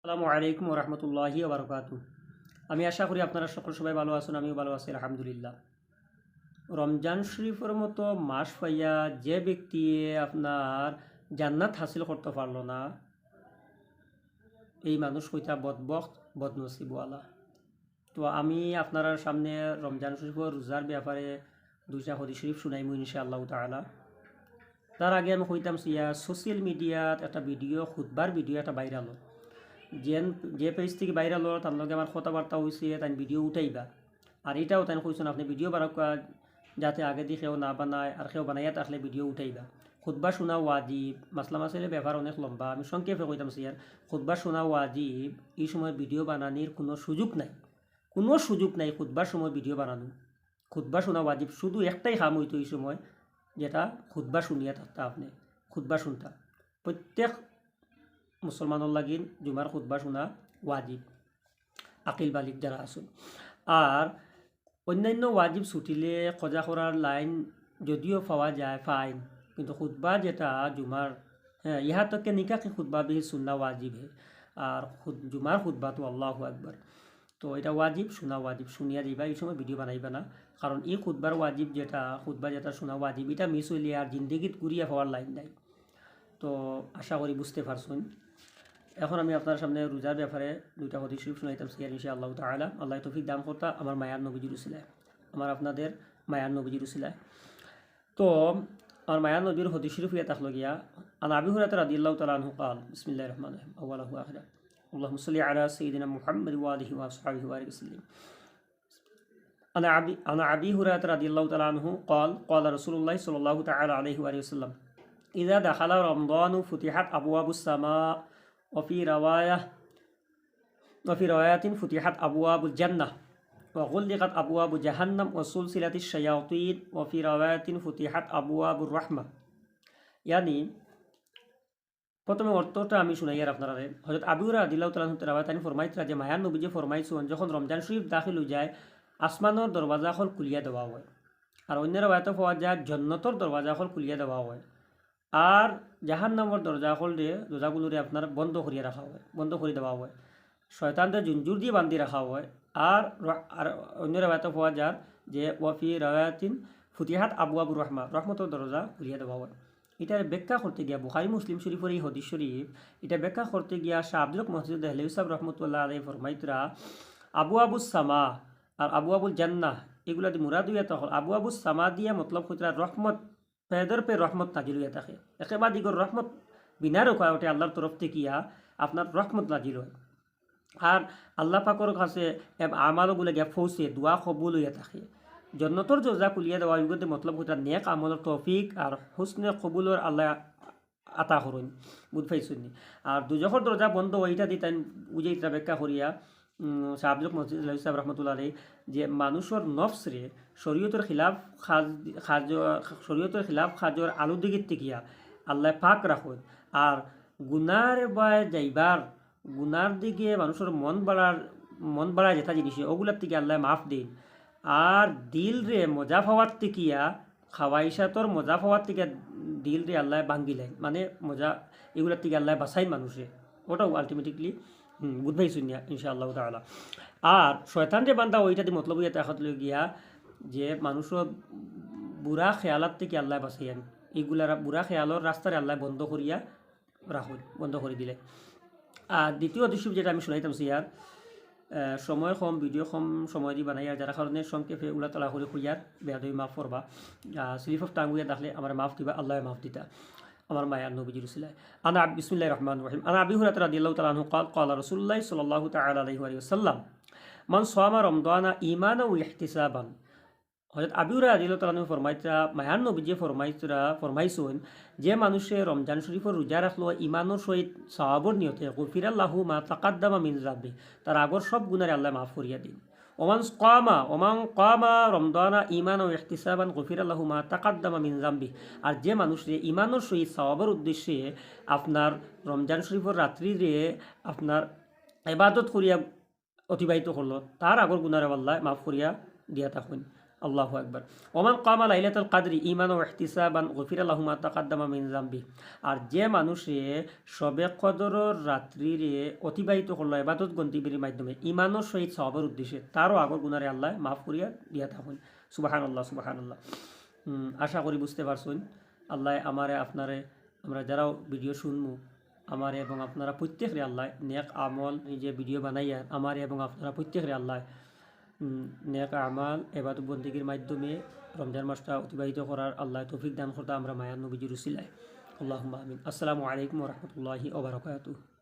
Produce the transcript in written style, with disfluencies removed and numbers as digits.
আসসালামু আলাইকুম রহমতুল্লাহি ওবরকাতু। আমি আশা করি আপনারা সবাই ভালো আছেন, আমিও ভালো আছি আলহামদুলিল্লাহ। রমজান শরীফের মতো মাস পাইয়া যে ব্যক্তি আপনার জান্নাত হাসিল করতে পারলো না, এই মানুষ কইতা বদবখত বদনসিবওয়ালা। তো আমি আপনার সামনে রমজান শরীফের রোজার ব্যাপারে দুইটা হাদিস শরীফ শুনাইমু ইনশাআল্লাহ তাআলা। তার আগে আমি কইতাম সোশ্যাল মিডিয়াত একটা ভিডিও খুতবার ভিডিও একটা ভাইরাল, যেন যে পেজ থেকে ভাইরাল হলো তার লগে আমার কথাবার্তা হয়েছে, তাই ভিডিও উঠাইবা। আর এটাও তাই কইছেন আপনি ভিডিও বানাকা যাতে আগে দিয়ে কেউ না বানায়, আর কেউ বানাইয়া থাকলে ভিডিও উঠাইবা। খুতবা শোনা ওয়াজিব, মাসলা মাসাইলের ব্যাপার অনেক লম্বা, আমি সংক্ষেপে কইতাম সিয়ার। খুতবা শোনা ওয়াজিব, এই সময় ভিডিও বানানির কোনো সুযোগ নাই, কোনো সুযোগ নাই খুতবার সময় ভিডিও বানানো। খুতবা শোনা ওয়াজিব, শুধু একটাই কাম হইতো এই সময়, যেটা খুতবা শুনিয়া থাকতা আপনি, খুতবা শুনতা। প্রত্যেক মুসলমানের লাগিন জুমার খুতবা শোনা ওয়াজিব, আকিল বালিক যারা আসুন। আর অন্যান্য ওয়াজিব ছুটিলে কজা করার লাইন যদিও পাওয়া যায় ফাইন, কিন্তু খুতবা যেটা জুমার, হ্যাঁ ইহা তক নিকাকে খুতবা भी सुनना वाजिब है। আর জুমার খুতবা তো আল্লাহু আকবার, তো এটা ওয়াজিব, শোনা ওয়াজিব, শুনিয়া দিবা। এই সময় ভিডিও বানাইবা না, কারণ এই খুতবার ওয়াজিব যেটা, খুতবা যেটা শোনা ওয়াজিব, এটা মিস হইলে আর জিন্দগিত ঘুরিয়া পাওয়ার লাইন নাই। তো আশা করি বুঝতে পারছেন। এখন আমি আপনার সামনে রোজার ব্যাপারে দুইটা হাদিস শরীফ শুনাইতাম সিয়ার ইনশাআল্লাহ তাআলা। আল্লাহ তৌফিক দান করতা আমার মায়ার নবীজির উসিলায়, আমার আপনাদের মায়ার নবীজির উসিলায়। তো আমার মায়ার নবীর হাদিস শরীফ ইয়া তাকলো গিয়া আন আবি হুরায়রা রাদিয়াল্লাহু তাআলা আনহু قال بسم الله الرحمن الرحيم اوله واخره اللهم صل على سيدنا محمد وآله وصحبه وسلم. عن ابي هريره رضي الله تعالى عنه قال قال رسول الله صلى الله تعالى عليه وآله وسلم إذا دخل رمضان فتحت أبواب السماء وفي رواية فتحت أبواب الجنة وغلقت أبواب جهنم وسلسلة الشياطين وفي رواية فتحت أبواب الرحمة. يعني প্রথমে অর্থটা আমি শুনাইয়ার আপনারা। হযরত আবু হুরায়রা রাদিয়াল্লাহু তাআলা আনহু রাওয়ায়াত আনি ফরমাইতরা যে মায়ার নবী যে ফরমাইছেন যখন রমজান শরীফ দাখিল হয়ে যায় আসমানের দরওয়াজা হল খুলিয়া দেওয়া হয়, আর অন্য রাওয়ায়াতে পাওয়া যায় জান্নাতের দরওয়াজা হল খুলিয়া দেওয়া হয়, আর জাহান্নামের দরজাগুলোরে আপনার বন্ধ করিয়া রাখা হয়, বন্ধ করে দেওয়া হয়, শয়তানদের জুঞ্জুর দিয়ে বান্ধি রাখা হয়। আর অন্য রাওয়ায়াতে পাওয়া যায় যে ওয়াফি রাওয়ায়াতিন ফুতিহাত আবু আবুর রহমা, রহমতের দরজা খুলিয়া দেওয়া হয়। এটার ব্যাখ্যা করতে গিয়া বুখারী মুসলিম শরীফের এই হাদিস শরীফ, এটা ব্যাখ্যা করতে গিয়া শাহ আব্দুল মহসিদ দেহলেভি সাহেব রহমতুল্লাহ আলাইহি ফরমাইতরা আবু আবুস সামা আর আবু আবুল জান্নাহ এগুলা দিয়ে মুরাদ হইয়া তখন আবু আবুস সামা দিয়া মতলব কইতরা রহমত, পেদর পে রহমত নাজিল হইয়া থাকে। একেবারে দিগর রহমত বিনা রোকা ওঠে আল্লাহর তরফ থেকে আপনার রহমত নাজিল হয়। আর আল্লাহ পাকর কাছে আমালগুলো গিয়া ফৌসে দোয়া কবুল হইয়া থাকে। জন্নতর দরজা খুলিয়া দেওয়া এগুলোতে মতলব কইতা নেক আমলের তৌফিক আর হুসনে কবুলের আল্লাহ আতা করুন, বুঝ পাইছেন। আর দুজখর দরজা বন্ধ ওইটা দিতেন বুঝাইতা ব্যাখ্যা করিয়া শাহ আব্দুল মহসিদ সাহেব রহমতুল্লাহ আলাইহি যে মানুষের নফসরে শরীয়তের খিলাফ খাজর আলুদিগির তেকিয়া আল্লাহ পাক রাখুন। আর গুনার বা যাইবার গুনার দিকে মানুষের মন বাড়ায় যেটা জিনিস ওগুলার থেকে আল্লাহ মাফ দিন। আর দিল রে মজা পাওয়ার তেকিয়া খাওয়াইসাতর মজা পাওয়ার থেকে দিল রে আল্লাহ ভাঙ্গিলেন, মানে মজা এগুলার থেকে আল্লাহ বাসাই মানুষে, ওটাও আলটিমেটলি বুঝবাই শুনিয়া ইনশাআল্লাহ তাআলা। আর শয়তান যে বান্দা ওইটা দিয়ে মতলব ইয়া তাহাত লই গিয়া যে মানুষের বুড়া খেয়ালার থেকে আল্লাহ বাঁচাইয়ান, এইগুলার বুড়া খেয়ালর রাস্তারে আল্লাহ বন্ধ করিয়া রাখুন, বন্ধ করে দিলে। আর দ্বিতীয় দৃশ্য যেটা আমি শুনাইতাম সিয়ার সময় কম ভিডিও কম সময় দিয়ে বানাই, আর যারা কারণে সংক্ষেপে উল্লা তালা করে খুঁজার বেয়াদবি মাফ করবা, স্লিপ অফ টাঙ্গুইয়া দেখলে আমার মাফ দিবা, আল্লাহ মাফ দিতা আমার মায়ার নবীজির উসিলায়। আনা বিসমিল্লাহির রহমানির রহিম আনা আবি হুরায়রা রাদিয়াল্লাহু তাআলা আনহু قال قال رسول الله صلى الله تعالى عليه وسلم من صام رمضان ঈমানান ওয়া ইহতিসাবান। হযরত আবু হুরায়রা রাদিয়াল্লাহু তাআলা আনহু ফরমাইতরা মায়ার নবীজি ফরমাইছেন যে মানুষে রমজান শরীফের রোজা রাখলো ঈমানের সহিত সওয়াবের নিয়তে গুফিরাল্লাহু মা তাকাদ্দামা মিন যাবি, তার আগর সব গুনাহ আল্লাহ মাফ করিয়া দিন। ওমান কামা রমদানা ঈমানান ওয়া ইহতিসাবান গুফিরাল্লাহু মা তাকাদ্দামা মিন যাবি। আর যে মানুষে ঈমানের সহিত সওয়াবের উদ্দেশ্যে আপনার রমজান শরীফের রাত্রিরে আপনার ইবাদত করিয়া অতিবাহিত করলো, তার আগর গুনাহ আল্লাহ মাফ করিয়া দিয়া থাকুন। আল্লাহু আকবার। ওমান কামা লাইলাতুল কদরি ঈমানান ওয়া ইহতিসাবান গুফিরা লাহু মা তাকাদ্দামা মিন যামবি। আর যে মানুষে শবে কদরের রাত্রিরে অতিবাহিত করলো ইবাদত গন্তিবির মাধ্যমে ঈমানের সহিত সওয়াবের উদ্দেশ্যে, তারও আগর গুনারে আল্লাহ মাফ করিয়া দিয়া থাকুন। সুবহানাল্লাহ সুবহানাল্লাহ। আশা করি বুঝতে পারছেন। আল্লাহ আমারে আপনারে, আমরা যারাও ভিডিও শুনমু, আমারে এবং আপনারা প্রত্যেকরে আল্লাহ নেক আমল, যে ভিডিও বানাইয়া আমারে এবং আপনারা প্রত্যেকরে আল্লাহ নেক আমাল এবাদত বন্দেগীর মাধ্যমে রমজান মাসটা অতিবাহিত করার আল্লাহ তৌফিক দান করতে আমরা মায়ার নবীজির উসিলায়। আল্লাহুম্মা আমিন। আসসালামু আলাইকুম ওয়া রাহমাতুল্লাহি ওয়া বারাকাতুহু।